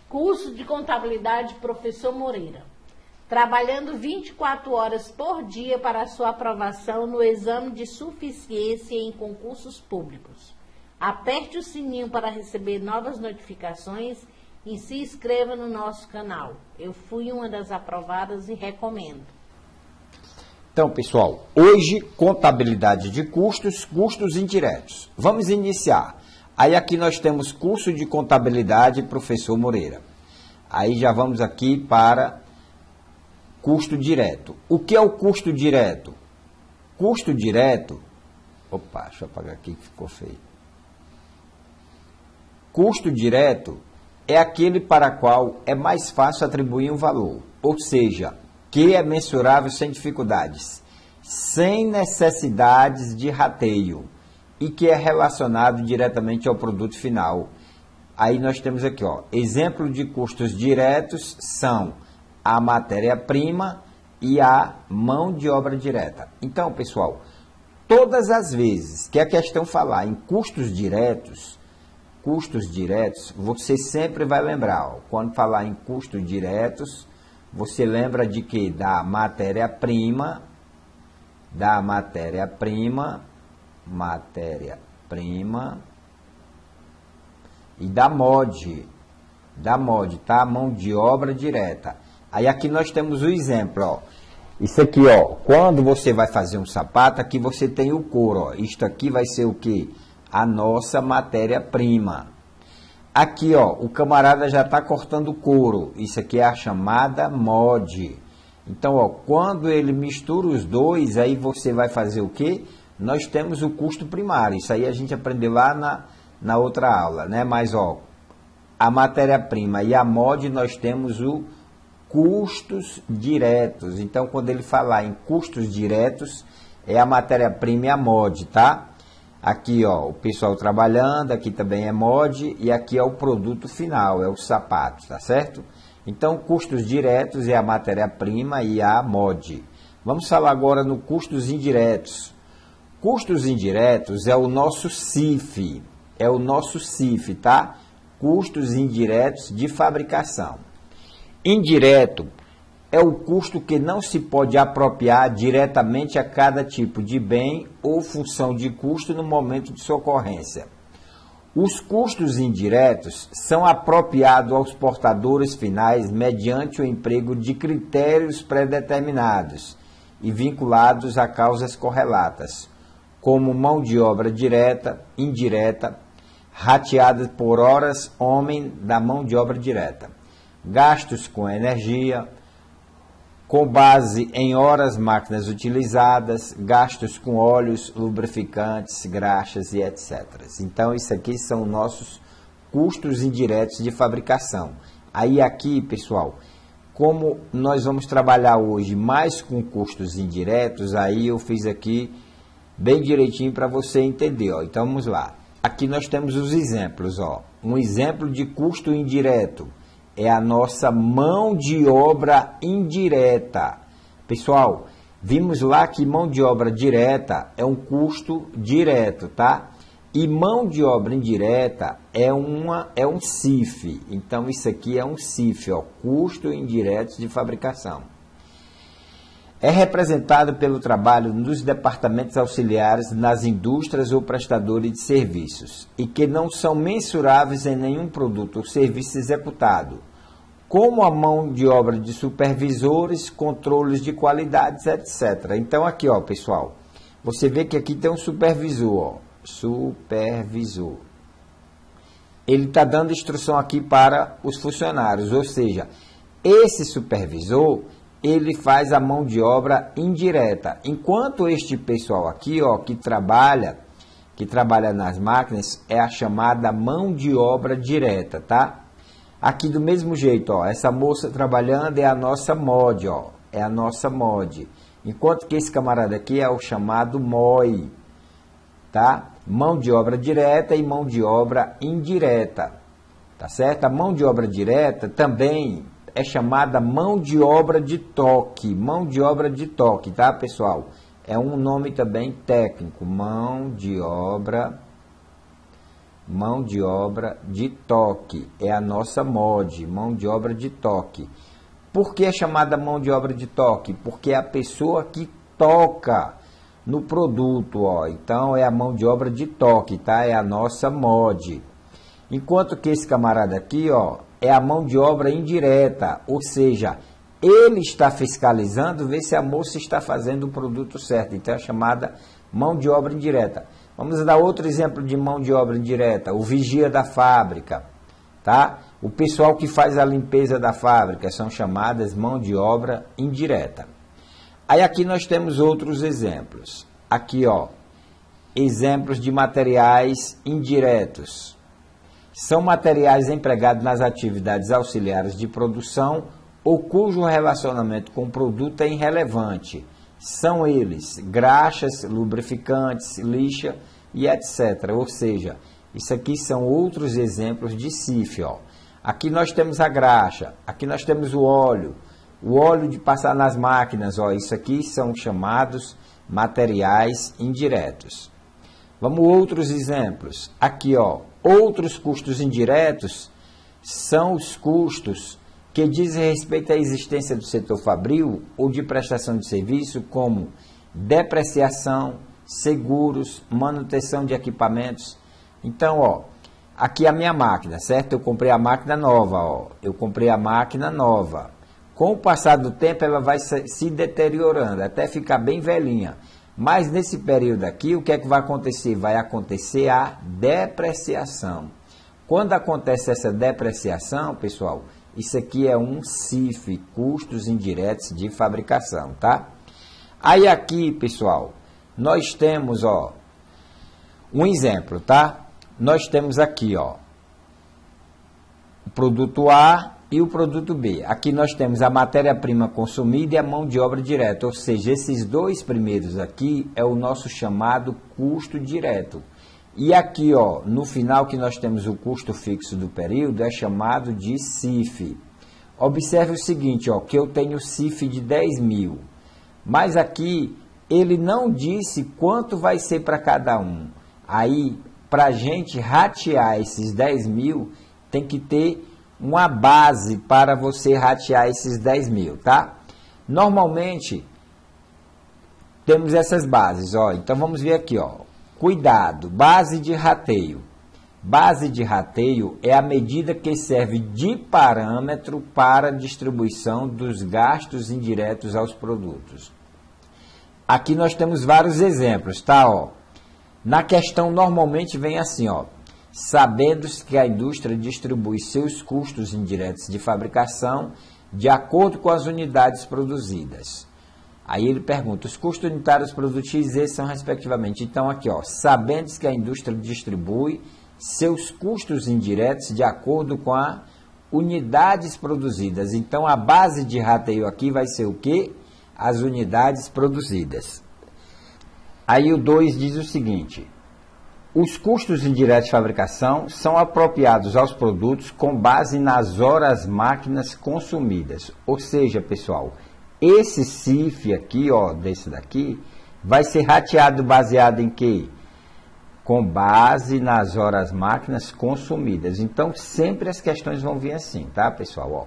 Curso de Contabilidade Professor Moreira. Trabalhando 24 horas por dia para a sua aprovação no exame de suficiência em concursos públicos. Aperte o sininho para receber novas notificações e se inscreva no nosso canal. Eu fui uma das aprovadas e recomendo. Então, pessoal, hoje, contabilidade de custos, custos indiretos. Vamos iniciar. Aí aqui nós temos curso de contabilidade Professor Moreira. Aí já vamos aqui para custo direto. O que é o custo direto? Custo direto... Opa, deixa eu apagar aqui que ficou feio. Custo direto é aquele para qual é mais fácil atribuir um valor, ou seja, que é mensurável sem dificuldades, sem necessidades de rateio e que é relacionado diretamente ao produto final. Aí nós temos aqui, ó, exemplo de custos diretos são a matéria-prima e a mão de obra direta. Então, pessoal, todas as vezes que a questão falar em custos diretos, você sempre vai lembrar, ó, quando falar em custos diretos, você lembra de que? Da matéria-prima, e da MOD, tá? Mão de obra direta. Aí aqui nós temos o exemplo, ó. Isso aqui, ó, quando você vai fazer um sapato, aqui você tem o couro, ó. Isto aqui vai ser o quê? A nossa matéria-prima. Aqui, ó, o camarada já está cortando couro. Isso aqui é a chamada MOD. Então, ó, quando ele mistura os dois, aí você vai fazer o quê? Nós temos o custo primário. Isso aí a gente aprendeu lá na outra aula, né? Mas, ó, a matéria-prima e a MOD nós temos o custos diretos. Então, quando ele falar em custos diretos, é a matéria-prima e a MOD, tá? Aqui, ó, o pessoal trabalhando, aqui também é MOD e aqui é o produto final, é o sapato, tá certo? Então, custos diretos é a matéria-prima e a MOD. Vamos falar agora no custos indiretos. Custos indiretos é o nosso CIF, tá? Custos indiretos de fabricação. Indireto é o custo que não se pode apropriar diretamente a cada tipo de bem ou função de custo no momento de sua ocorrência. Os custos indiretos são apropriados aos portadores finais mediante o emprego de critérios pré-determinados e vinculados a causas correlatas, como mão de obra direta, indireta, rateadas por horas homem da mão de obra direta, gastos com energia, com base em horas máquinas utilizadas, gastos com óleos, lubrificantes, graxas e etc. Então, isso aqui são nossos custos indiretos de fabricação. Aí aqui, pessoal, como nós vamos trabalhar hoje mais com custos indiretos, aí eu fiz aqui bem direitinho para você entender, ó. Então, vamos lá. Aqui nós temos os exemplos, ó. Um exemplo de custo indireto é a nossa mão de obra indireta. Pessoal, vimos lá que mão de obra direta é um custo direto, tá? E mão de obra indireta é um CIF. Então, isso aqui é um CIF, ó, custo indireto de fabricação. É representado pelo trabalho nos departamentos auxiliares, nas indústrias ou prestadores de serviços, e que não são mensuráveis em nenhum produto ou serviço executado, como a mão de obra de supervisores, controles de qualidades, etc. Então, aqui, ó, pessoal, você vê que aqui tem um supervisor, ó, supervisor. Ele está dando instrução aqui para os funcionários, ou seja, esse supervisor, ele faz a mão de obra indireta, enquanto este pessoal aqui, ó, que trabalha nas máquinas, é a chamada mão de obra direta, tá? Aqui do mesmo jeito, ó, essa moça trabalhando é a nossa MOD, ó, é a nossa MOD, enquanto que esse camarada aqui é o chamado MOI, tá? Mão de obra direta e mão de obra indireta, tá certo? A mão de obra direta também é chamada mão de obra de toque, tá, pessoal? É um nome também técnico, mão de obra mão de obra de toque. É a nossa MOD, mão de obra de toque. Por que é chamada mão de obra de toque? Porque é a pessoa que toca no produto, ó. Então é a mão de obra de toque, tá? É a nossa MOD. Enquanto que esse camarada aqui, ó, é a mão de obra indireta, ou seja, ele está fiscalizando, ver se a moça está fazendo o produto certo. Então é a chamada mão de obra indireta. Vamos dar outro exemplo de mão de obra indireta, o vigia da fábrica, tá? O pessoal que faz a limpeza da fábrica são chamadas mão de obra indireta. Aí aqui nós temos outros exemplos. Aqui, ó, exemplos de materiais indiretos. São materiais empregados nas atividades auxiliares de produção ou cujo relacionamento com o produto é irrelevante. São eles graxas, lubrificantes, lixa e etc. Ou seja, isso aqui são outros exemplos de CIF. Ó. Aqui nós temos a graxa, aqui nós temos o óleo de passar nas máquinas. Ó. Isso aqui são chamados materiais indiretos. Vamos outros exemplos. Aqui, ó, outros custos indiretos são os custos que dizem respeito à existência do setor fabril ou de prestação de serviço, como depreciação, seguros, manutenção de equipamentos. Então, ó, aqui a minha máquina, certo? Eu comprei a máquina nova, ó. Eu comprei a máquina nova. Com o passar do tempo, ela vai se deteriorando, até ficar bem velhinha. Mas nesse período aqui, o que é que vai acontecer? Vai acontecer a depreciação. Quando acontece essa depreciação, pessoal, isso aqui é um CIF, custos indiretos de fabricação, tá? Aí aqui, pessoal, nós temos, ó, um exemplo, tá? Nós temos aqui, ó, o produto A e o produto B. Aqui nós temos a matéria-prima consumida e a mão de obra direta, ou seja, esses dois primeiros aqui é o nosso chamado custo direto. E aqui, ó, no final que nós temos o custo fixo do período, é chamado de CIF. Observe o seguinte, ó, que eu tenho CIF de 10 mil, mas aqui ele não disse quanto vai ser para cada um. Aí, para a gente ratear esses 10 mil, tem que ter uma base para você ratear esses 10 mil, tá? Normalmente, temos essas bases, ó. Então, vamos ver aqui, ó. Cuidado, base de rateio. Base de rateio é a medida que serve de parâmetro para a distribuição dos gastos indiretos aos produtos. Aqui nós temos vários exemplos, tá? Ó. Na questão, normalmente vem assim, ó. Sabendo que a indústria distribui seus custos indiretos de fabricação de acordo com as unidades produzidas. Aí ele pergunta, os custos unitários produtos X e Z são respectivamente. Então aqui, ó, sabendo que a indústria distribui seus custos indiretos de acordo com as unidades produzidas. Então a base de rateio aqui vai ser o quê? As unidades produzidas. Aí o 2 diz o seguinte, os custos indiretos de fabricação são apropriados aos produtos com base nas horas máquinas consumidas. Ou seja, pessoal, esse CIF aqui, ó, desse daqui, vai ser rateado baseado em quê? Com base nas horas máquinas consumidas. Então, sempre as questões vão vir assim, tá, pessoal? Ó,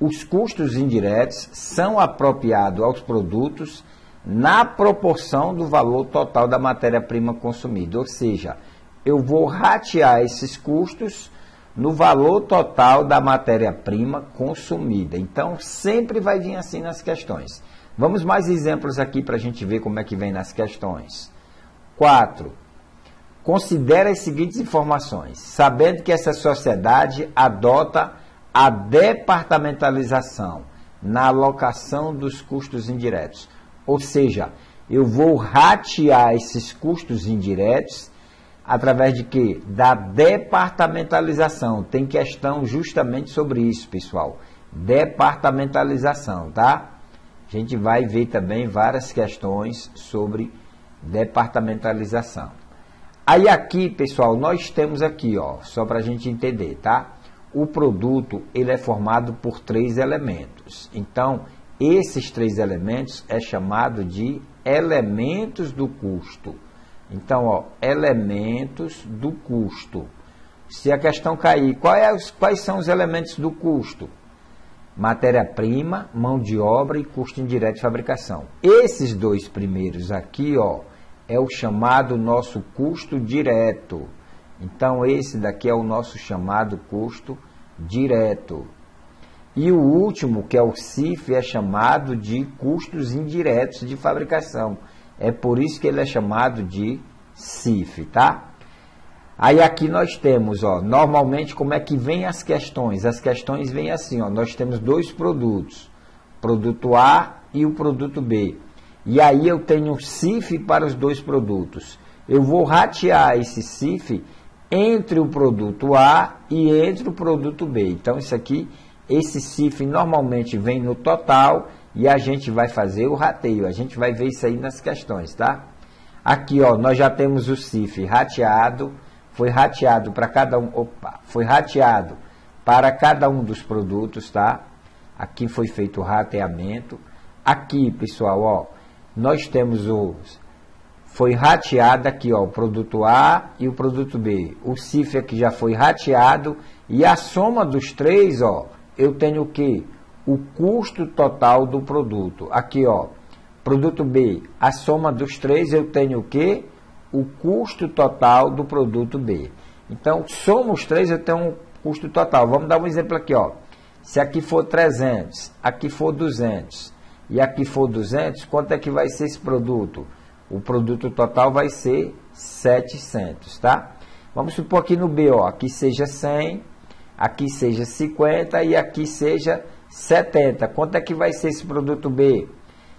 os custos indiretos são apropriados aos produtos na proporção do valor total da matéria-prima consumida. Ou seja, eu vou ratear esses custos no valor total da matéria-prima consumida. Então, sempre vai vir assim nas questões. Vamos mais exemplos aqui para a gente ver como é que vem nas questões. 4. Considere as seguintes informações. Sabendo que essa sociedade adota a departamentalização na alocação dos custos indiretos. Ou seja, eu vou ratear esses custos indiretos através de quê? Da departamentalização. Tem questão justamente sobre isso, pessoal. Departamentalização, tá? A gente vai ver também várias questões sobre departamentalização. Aí aqui, pessoal, nós temos aqui, ó, só para a gente entender, tá? O produto, ele é formado por 3 elementos. Então, esses 3 elementos é chamado de elementos do custo. Então, ó, elementos do custo. Se a questão cair, quais são os elementos do custo? Matéria-prima, mão de obra e custo indireto de fabricação. Esses dois primeiros aqui, ó, é o chamado nosso custo direto. Então, esse daqui é o nosso chamado custo direto. E o último, que é o CIF, é chamado de custos indiretos de fabricação. É por isso que ele é chamado de CIF, tá? Aí aqui nós temos, ó, normalmente como é que vem as questões? As questões vêm assim, ó, nós temos dois produtos, produto A e o produto B. E aí eu tenho CIF para os dois produtos. Eu vou ratear esse CIF entre o produto A e entre o produto B. Então isso aqui, esse CIF normalmente vem no total e a gente vai fazer o rateio. A gente vai ver isso aí nas questões, tá? Aqui, ó, nós já temos o CIF rateado. Foi rateado para cada um, foi rateado para cada um dos produtos, tá? Aqui foi feito o rateamento. Aqui, pessoal, ó, nós temos foi rateado aqui, ó, o produto A e o produto B. O CIF aqui já foi rateado e a soma dos três, ó, eu tenho o quê? O custo total do produto. Aqui, ó, produto B, a soma dos três eu tenho o quê? O custo total do produto B. Então, soma os três, eu tenho um custo total. Vamos dar um exemplo aqui, ó. Se aqui for 300, aqui for 200 e aqui for 200, quanto é que vai ser esse produto? O produto total vai ser 700, tá? Vamos supor aqui no B, ó, aqui seja 100, aqui seja 50 e aqui seja 70. Quanto é que vai ser esse produto B?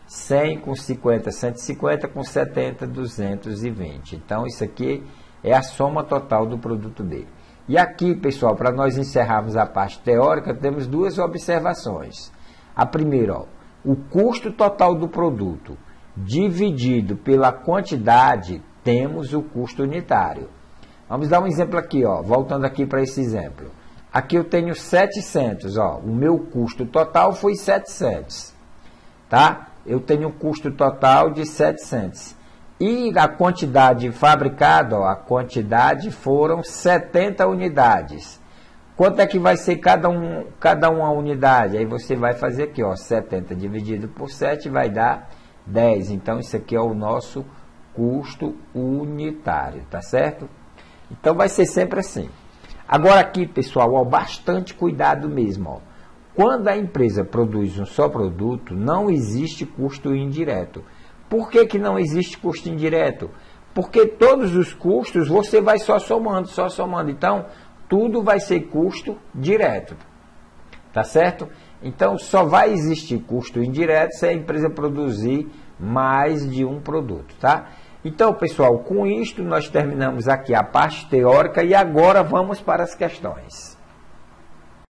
100 com 50, 150 com 70, 220. Então, isso aqui é a soma total do produto B. E aqui, pessoal, para nós encerrarmos a parte teórica, temos duas observações. A primeira, ó, o custo total do produto dividido pela quantidade, temos o custo unitário. Vamos dar um exemplo aqui, ó, voltando aqui para esse exemplo. Aqui eu tenho 700, ó, o meu custo total foi 700, tá? Eu tenho um custo total de 700. E a quantidade fabricada, ó, a quantidade foram 70 unidades. Quanto é que vai ser cada uma unidade? Aí você vai fazer aqui, ó, 70 dividido por 7 vai dar 10. Então, isso aqui é o nosso custo unitário, tá certo? Então, vai ser sempre assim. Agora aqui, pessoal, ó, bastante cuidado mesmo, ó. Quando a empresa produz um só produto, não existe custo indireto. Por que que não existe custo indireto? Porque todos os custos você vai só somando, só somando. Então, tudo vai ser custo direto. Tá certo? Então, só vai existir custo indireto se a empresa produzir mais de um produto, tá? Então, pessoal, com isto nós terminamos aqui a parte teórica e agora vamos para as questões.